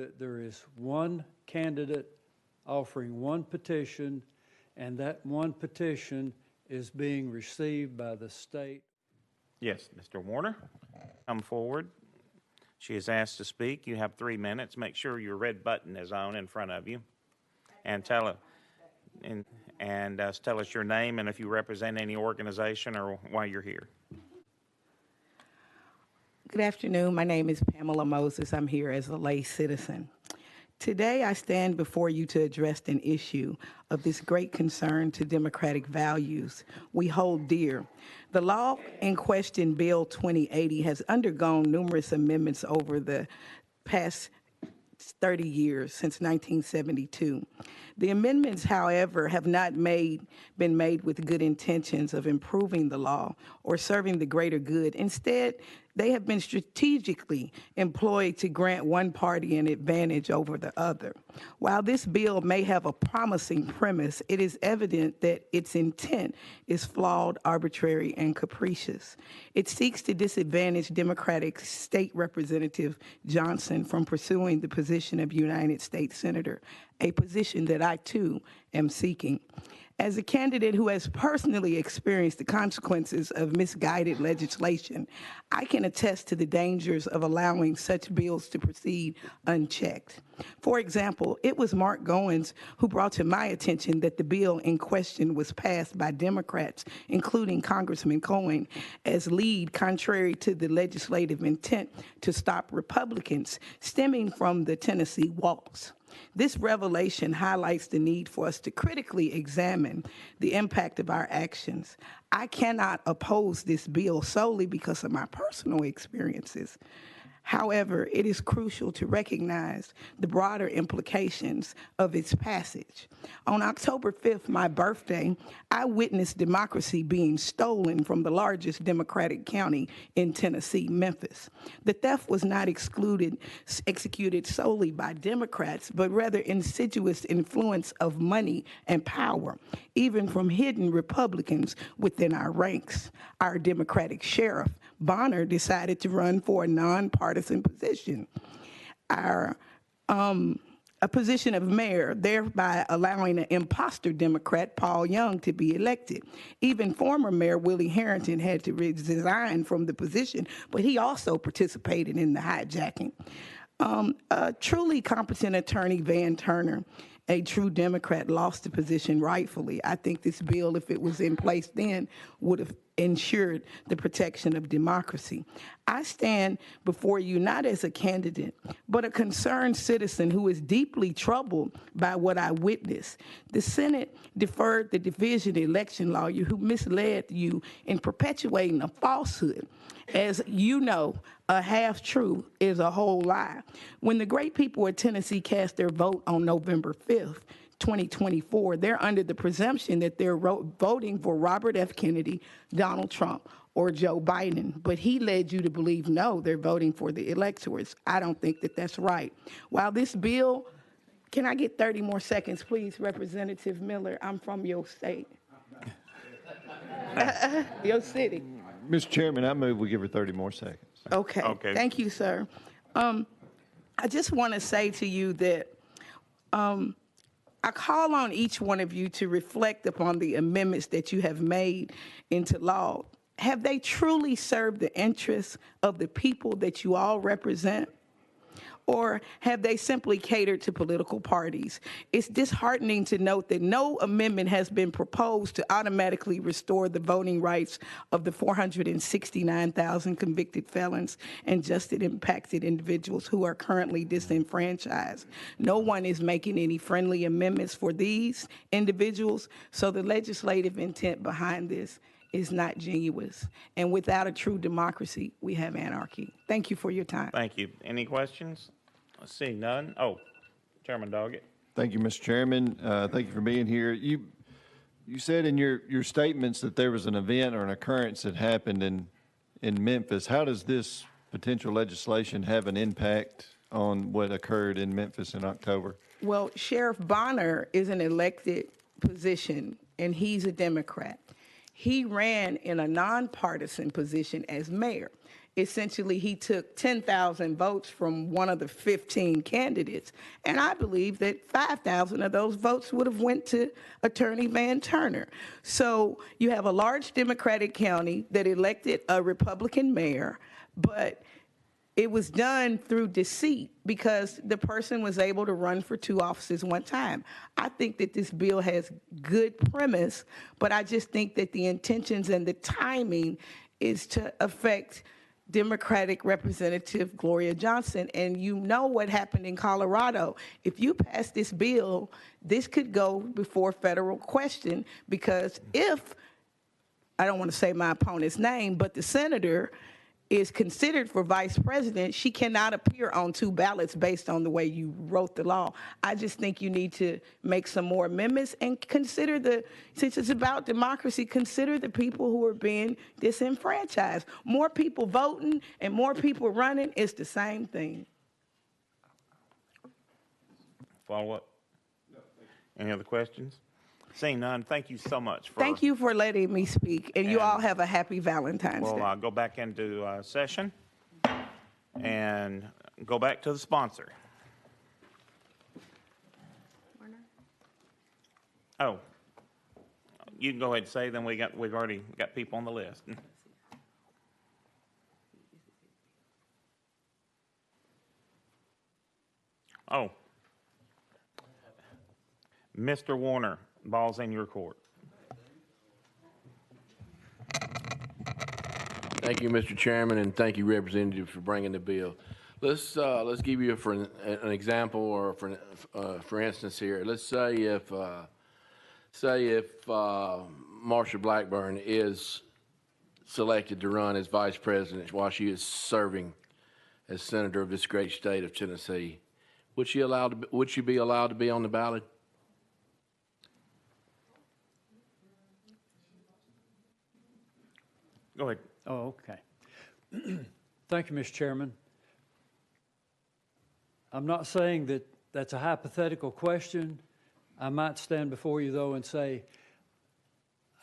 that there is one candidate offering one petition, and that one petition is being received by the state. Yes, Mr. Warner, come forward. She is asked to speak. You have 3 minutes. Make sure your red button is on in front of you, and tell us your name and if you represent any organization or why you're here. Good afternoon. My name is Pamela Moses. I'm here as a lay citizen. Today, I stand before you to address an issue of this great concern to democratic values we hold dear. The law in question, Bill 2080, has undergone numerous amendments over the past 30 years, since 1972. The amendments, however, have not been made with good intentions of improving the law or serving the greater good. Instead, they have been strategically employed to grant one party an advantage over the other. While this bill may have a promising premise, it is evident that its intent is flawed, arbitrary, and capricious. It seeks to disadvantage Democratic State Representative Johnson from pursuing the position of United States Senator, a position that I, too, am seeking. As a candidate who has personally experienced the consequences of misguided legislation, I can attest to the dangers of allowing such bills to proceed unchecked. For example, it was Mark Goins who brought to my attention that the bill in question was passed by Democrats, including Congressman Cohen, as lead, contrary to the legislative intent to stop Republicans, stemming from the Tennessee waltz. This revelation highlights the need for us to critically examine the impact of our actions. I cannot oppose this bill solely because of my personal experiences. However, it is crucial to recognize the broader implications of its passage. On October 5th, my birthday, I witnessed democracy being stolen from the largest Democratic county in Tennessee, Memphis. The theft was not executed solely by Democrats, but rather insidious influence of money and power, even from hidden Republicans within our ranks. Our Democratic sheriff, Bonner, decided to run for a nonpartisan position, a position of mayor, thereby allowing an imposter Democrat, Paul Young, to be elected. Even former Mayor Willie Harrington had to resign from the position, but he also participated in the hijacking. A truly competent attorney, Van Turner, a true Democrat, lost the position rightfully. I think this bill, if it was in place then, would have ensured the protection of democracy. I stand before you not as a candidate, but a concerned citizen who is deeply troubled by what I witnessed. The Senate deferred the division election lawyer who misled you in perpetuating a falsehood. As you know, a half-truth is a whole lie. When the great people of Tennessee cast their vote on November 5th, 2024, they're under the presumption that they're voting for Robert F. Kennedy, Donald Trump, or Joe Biden. But he led you to believe, no, they're voting for the electors. I don't think that that's right. While this bill, can I get 30 more seconds, please, Representative Miller? I'm from your state. Your city. Mr. Chairman, I move we give her 30 more seconds. Okay. Thank you, sir. I just want to say to you that I call on each one of you to reflect upon the amendments that you have made into law. Have they truly served the interests of the people that you all represent? Or have they simply catered to political parties? It's disheartening to note that no amendment has been proposed to automatically restore the voting rights of the 469,000 convicted felons and justice impacted individuals who are currently disenfranchised. No one is making any friendly amendments for these individuals, so the legislative intent behind this is not genuine. And without a true democracy, we have anarchy. Thank you for your time. Thank you. Any questions? Let's see, none. Oh, Chairman Doggett. Thank you, Mr. Chairman. Thank you for being here. You said in your statements that there was an event or an occurrence that happened in Memphis. How does this potential legislation have an impact on what occurred in Memphis in October? Well, Sheriff Bonner is an elected position, and he's a Democrat. He ran in a nonpartisan position as mayor. essentially he took 10,000 votes from one of the 15 candidates. And I believe that 5,000 of those votes would have went to Attorney Van Turner. So you have a large Democratic county that elected a Republican mayor, but it was done through deceit because the person was able to run for 2 offices one time. I think that this bill has good premise, but I just think that the intentions and the timing is to affect Democratic Representative Gloria Johnson. And you know what happened in Colorado. If you pass this bill, this could go before federal question, because if, I don't want to say my opponent's name, but the senator is considered for vice president, she cannot appear on 2 ballots based on the way you wrote the law. I just think you need to make some more amendments and consider since it's about democracy, consider the people who are being disenfranchised. More people voting and more people running is the same thing. Follow up? Any other questions? Seeing none, thank you so much for. Thank you for letting me speak, and you And- all have a happy Valentine's We'll Day. go back into session and go back to the sponsor. Oh, you can go ahead and say, then we've already got people on the list. Oh. Mr. Warner, ball's in your court. Thank you, Mr. Chairman, and thank you, Representative, for bringing the bill. Let's give you an example, or for instance here. Let's say if Marsha Blackburn is selected to run as vice president while she is serving as senator of this great state of Tennessee, would she be allowed to be on the ballot? Go ahead. Oh, okay. Thank you, Mr. Chairman. I'm not saying that that's a hypothetical question. I might stand before you, though, and say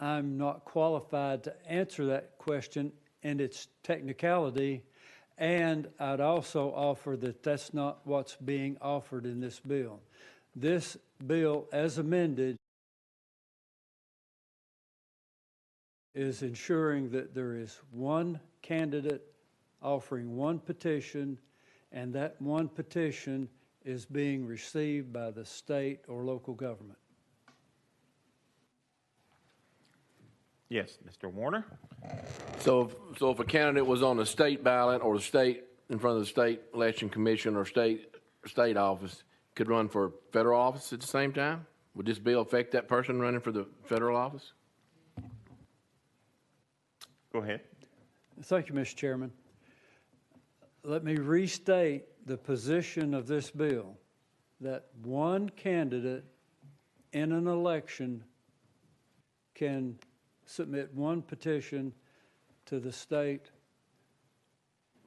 I'm not qualified to answer that question in its technicality, and I'd also offer that that's not what's being offered in this bill. This bill, as amended, is ensuring that there is one candidate offering one petition, and that one petition is being received by the state or local government. Yes, Mr. Warner? So if a candidate was on the state ballot or the state, in front of the state election commission or state office, could run for federal office at the same time? Would this bill affect that person running for the federal office? Go ahead. Thank you, Mr. Chairman. Let me restate the position of this bill, that one candidate in an election can submit one petition to the state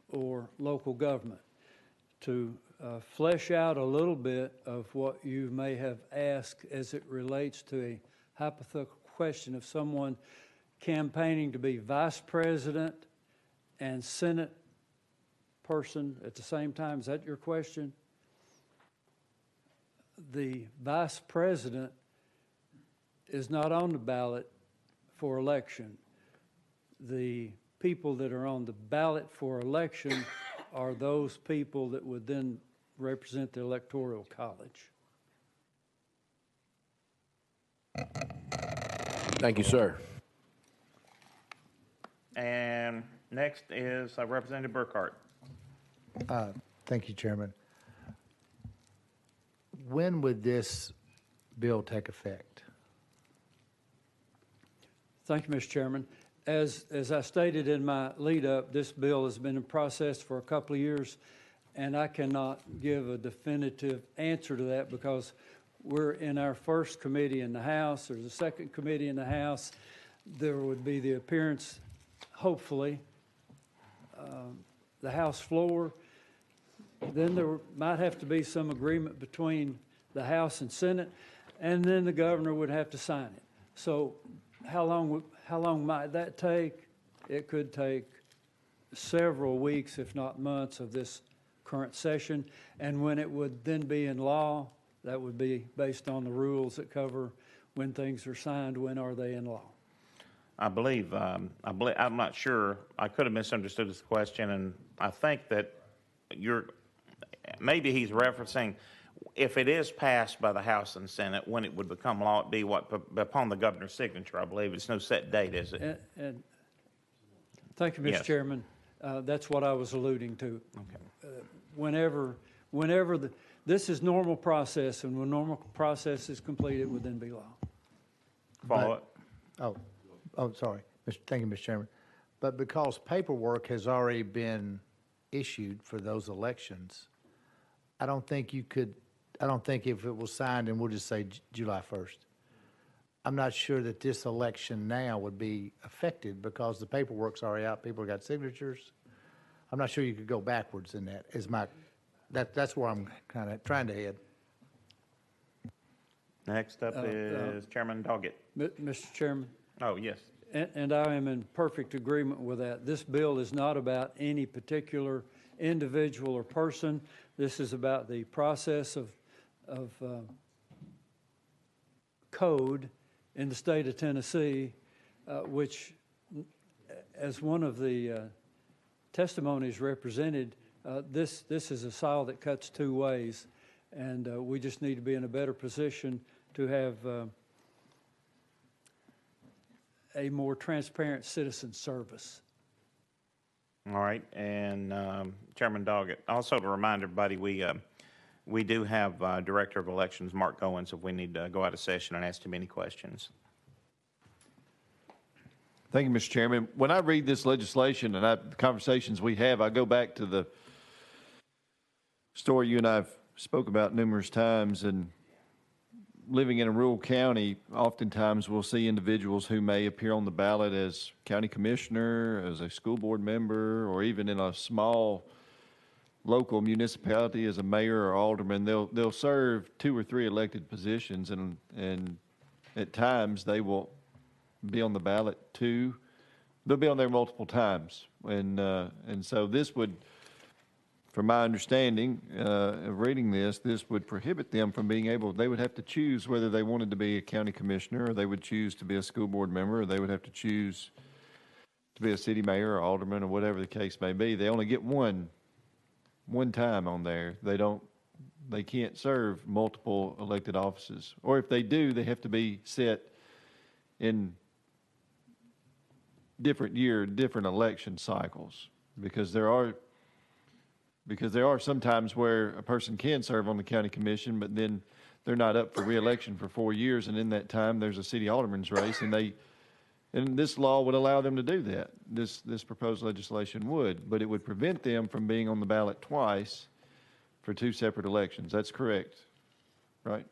or local government. To flesh out a little bit of what you may have asked as it relates to a hypothetical question of someone campaigning to be vice president and Senate person at the same time. Is that your question? The vice president is not on the ballot for election. The people that are on the ballot for election are those people that would then represent the Electoral College. Thank you, sir. And next is Representative Burkhart. Thank you, Chairman. When would this bill take effect? Thank you, Mr. Chairman. As I stated in my lead-up, this bill has been in process for a couple of years, and I cannot give a definitive answer to that because we're in our first committee in the House. There's a second committee in the House. There would be the appearance, hopefully, the House floor. Then there might have to be some agreement between the House and Senate, and then the governor would have to sign it. So how long might that take? It could take several weeks, if not months, of this current session. And when it would then be in law, that would be based on the rules that cover when things are signed, when are they in law. I believe, I'm not sure, I could have misunderstood this question, and I think that maybe he's referencing, if it is passed by the House and Senate, when it would become law, it'd be upon the governor's signature, I believe. It's no set date, is it? And thank you, Mr. Yes. Chairman. That's what I was alluding to. Okay. Whenever this is normal process, and when normal process is complete, it would then be law. Follow it? Sorry. Thank you, Mr. Chairman. But because paperwork has already been issued for those elections, I don't think if it was signed and we'll just say July 1st, I'm not sure that this election now would be affected because the paperwork's already out, people got signatures. I'm not sure you could go backwards in that, that's where I'm kind of trying to head. Next up is Chairman Doggett. Mr. Chairman, Oh, yes. and I am in perfect agreement with that. This bill is not about any particular individual or person. This is about the process of code in the state of Tennessee, which, as one of the testimonies represented, this is a saw that cuts two ways, and we just need to be in a better position to have a more transparent citizen service. All right, and Chairman Doggett, also to remind everybody, we do have Director of Elections, Mark Goins, if we need to go out of session and ask him any questions. Thank you, Mr. Chairman. When I read this legislation and the conversations we have, I go back to the story you and I have spoke about numerous times, and living in a rural county, oftentimes we'll see individuals who may appear on the ballot as county commissioner, as a school board member, or even in a small local municipality as a mayor or alderman. They'll serve 2 or 3 elected positions, and at times they will be on the ballot too. They'll be on there multiple times, and so this would, from my understanding of reading this would prohibit them from being able, they would have to choose whether they wanted to be a county commissioner, or they would choose to be a school board member, or they would have to choose to be a city mayor or alderman, or whatever the case may be. They only get one time on there. They can't serve multiple elected offices. Or if they do, they have to be set in different election cycles, because there are some times where a person can serve on the county commission, but then they're not up for re-election for 4 years, and in that time, there's a city alderman's race, and this law would allow them to do that. This proposed legislation would, but it would prevent them from being on the ballot twice for 2 separate elections. That's correct, right?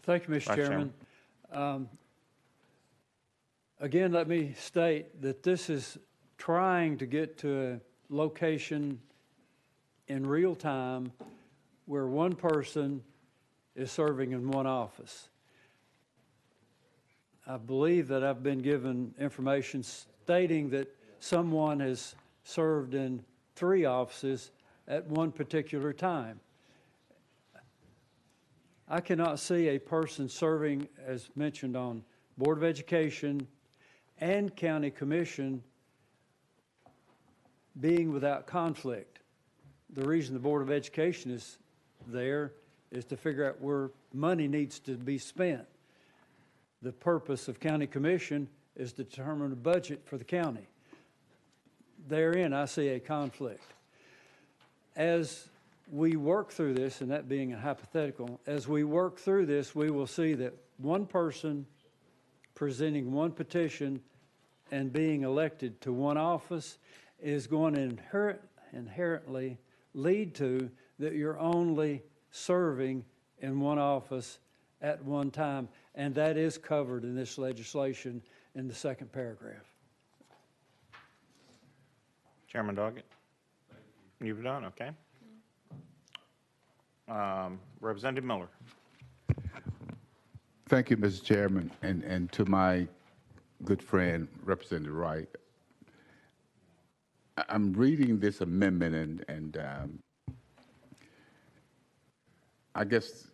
Thank you, Mr. Vice Chairman. Again, let me state that this is trying to get to a location in real time where one person is serving in one office. I believe that I've been given information stating that someone has served in 3 offices at one particular time. I cannot see a person serving, as mentioned, on Board of Education and County Commission being without conflict. The reason the Board of Education is there is to figure out where money needs to be spent. The purpose of County Commission is to determine a budget for the county. Therein, I see a conflict. As we work through this, and that being a hypothetical, as we work through this, we will see that one person presenting one petition and being elected to one office is going to inherently lead to that you're only serving in one office at one time, and that is covered in this legislation in the 2nd paragraph. Chairman Doggett? You've done, okay. Representative Miller. Thank you, Mr. Chairman, and to my good friend, Representative Wright. I'm reading this amendment and I guess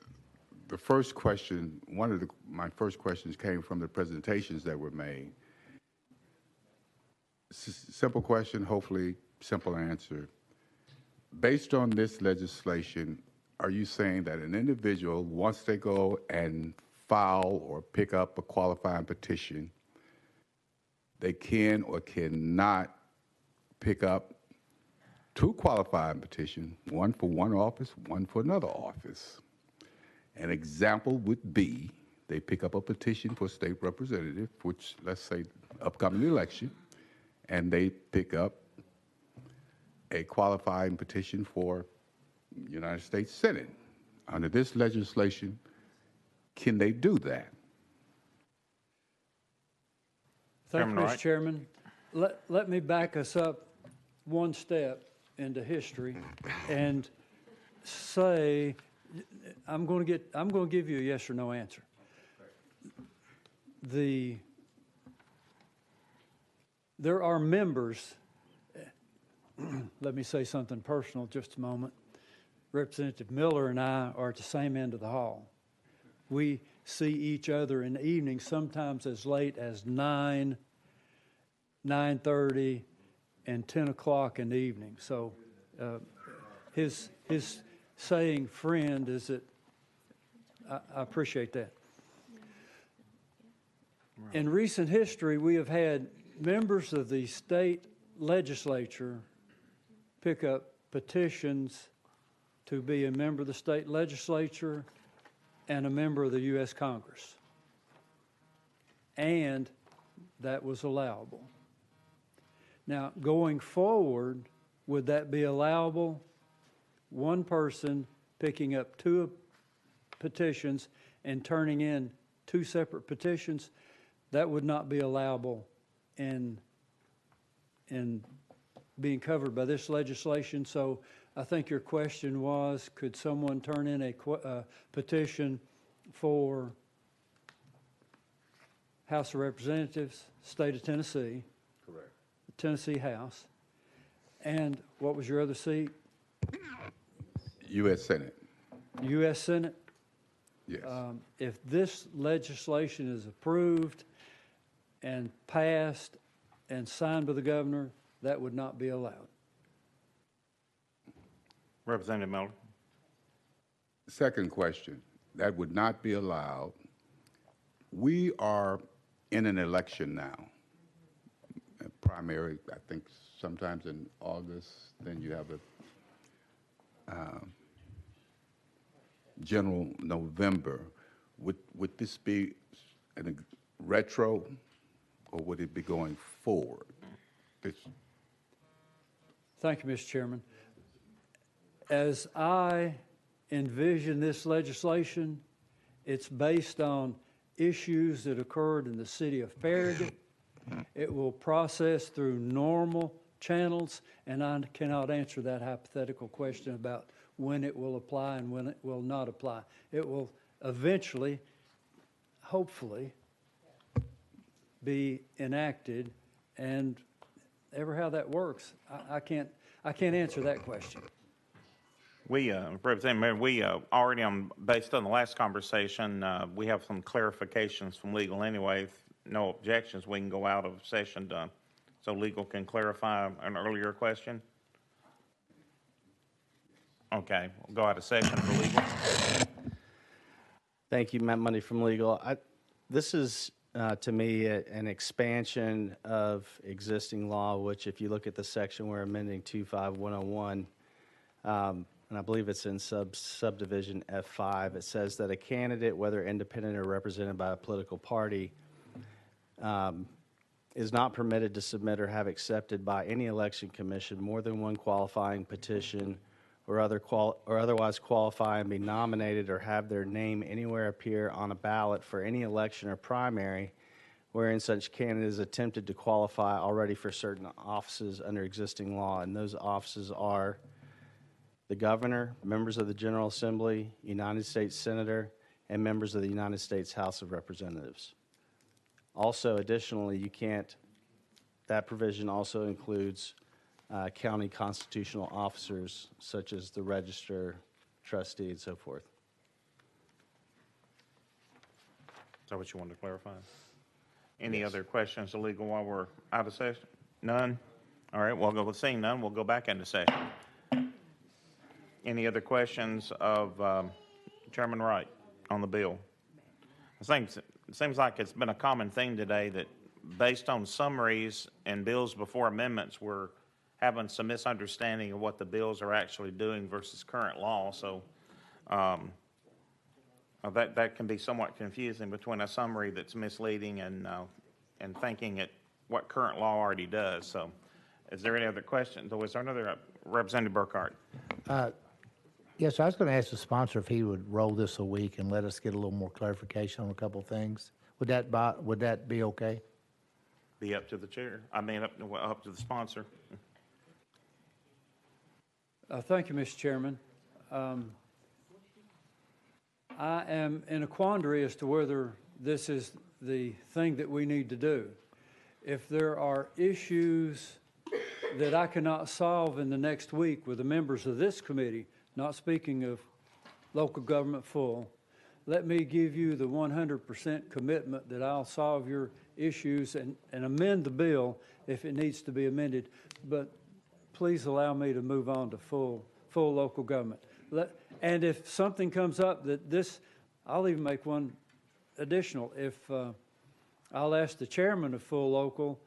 the first question, my first questions came from the presentations that were made. Simple question, hopefully simple answer. Based on this legislation, are you saying that an individual, once they go and file or pick up a qualifying petition, they can or cannot pick up two qualifying petitions, one for one office, one for another office? An example would be they pick up a petition for state representative, which, let's say, upcoming election, and they pick up a qualifying petition for United States Senate. Under this legislation, can they do that? Thank you, Chairman Mr. Wright. Chairman. Let me back us up one step into history and say, I'm going to give you a yes or no answer. There are members, let me say something personal just a moment. Representative Miller and I are at the same end of the hall. We see each other in the evening, sometimes as late as 9, 9:30, and 10 o'clock in the evening. So his saying friend is that I appreciate that. In recent history, we have had members of the state legislature pick up petitions to be a member of the state legislature and a member of the U.S. Congress. And that was allowable. Now, going forward, would that be allowable? One person picking up two petitions and turning in two separate petitions, that would not be allowable in being covered by this legislation. So I think your question was, could someone turn in a petition for House of Representatives, State of Tennessee? Correct. The Tennessee House. And what was your other seat? U.S. Senate, U.S. Senate? yes. If this legislation is approved and passed and signed by the governor, that would not be allowed. Representative Miller. Second question, that would not be allowed. We are in an election now. A primary, I think sometimes in August, then you have a general November. Would this be a retro, or would it be going forward? Thank you, Mr. Chairman. As I envision this legislation, it's based on issues that occurred in the city of Farragut. It will process through normal channels, and I cannot answer that hypothetical question about when it will apply and when it will not apply. It will eventually, hopefully, be enacted, and ever how that works, I can't answer that question. We, Representative Mayor, we already, based on the last conversation, we have some clarifications from legal anyway. If no objections, we can go out of session so legal can clarify an earlier question. Okay, we'll go out of session for legal. Thank you, Matt Mundy from Legal. This is, to me, an expansion of existing law, which if you look at the section we're amending 25101, and I believe it's in subdivision F5, it says that a candidate, whether independent or represented by a political party, is not permitted to submit or have accepted by any election commission more than one qualifying petition or otherwise qualify and be nominated or have their name anywhere appear on a ballot for any election or primary wherein such candidate is attempted to qualify already for certain offices under existing law. And those offices are the governor, members of the General Assembly, United States Senator, and members of the United States House of Representatives. Also, additionally, that provision also includes county constitutional officers such as the register, trustee, and so forth. Is that what you wanted to clarify? Any other questions of legal while we're out of session? None? All right, we'll go, seeing none, we'll go back into session. Any other questions of Chairman Wright on the bill? It seems like it's been a common theme today that based on summaries and bills before amendments, we're having some misunderstanding of what the bills are actually doing versus current law. So that can be somewhat confusing between a summary that's misleading and thinking what current law already does. So is there any other questions? Or is there another, Representative Burkhart? Yes, I was going to ask the sponsor if he would roll this a week and let us get a little more clarification on a couple of things. Would that be okay? Be up to the chair. I mean, up to the sponsor. Thank you, Mr. Chairman. I am in a quandary as to whether this is the thing that we need to do. If there are issues that I cannot solve in the next week with the members of this committee, not speaking of local government full, let me give you the 100% commitment that I'll solve your issues and amend the bill if it needs to be amended. But please allow me to move on to full local government. And if something comes up I'll even make one additional. If I'll ask the chairman of full local,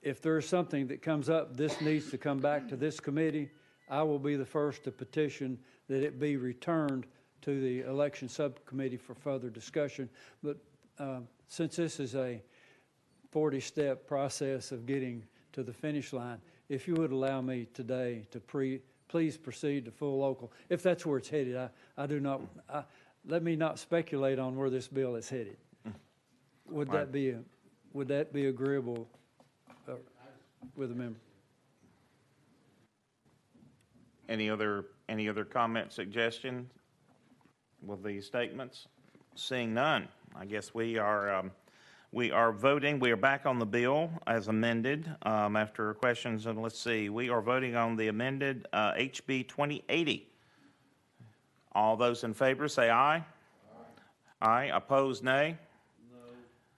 if there's something that comes up, this needs to come back to this committee, I will be the first to petition that it be returned to the election subcommittee for further discussion. But since this is a 40-step process of getting to the finish line, if you would allow me today to please proceed to full local, if that's where it's headed. Let me not speculate on where this bill is headed. Would that be agreeable with the member? Any other comment, suggestions with these statements? Seeing none, I guess we are voting. We are back on the bill as amended after questions. And let's see, we are voting on the amended HB 2080. All those in favor say aye. Aye. Opposed, nay.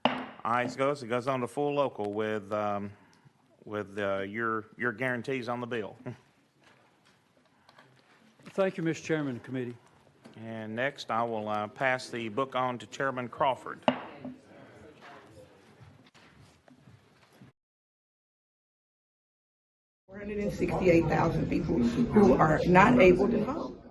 No. Ayes goes. It goes on to full local with your guarantees on the bill. Thank you, Mr. Chairman of the committee. And next, I will pass the book on to Chairman Crawford. 468,000 people who are not able to vote.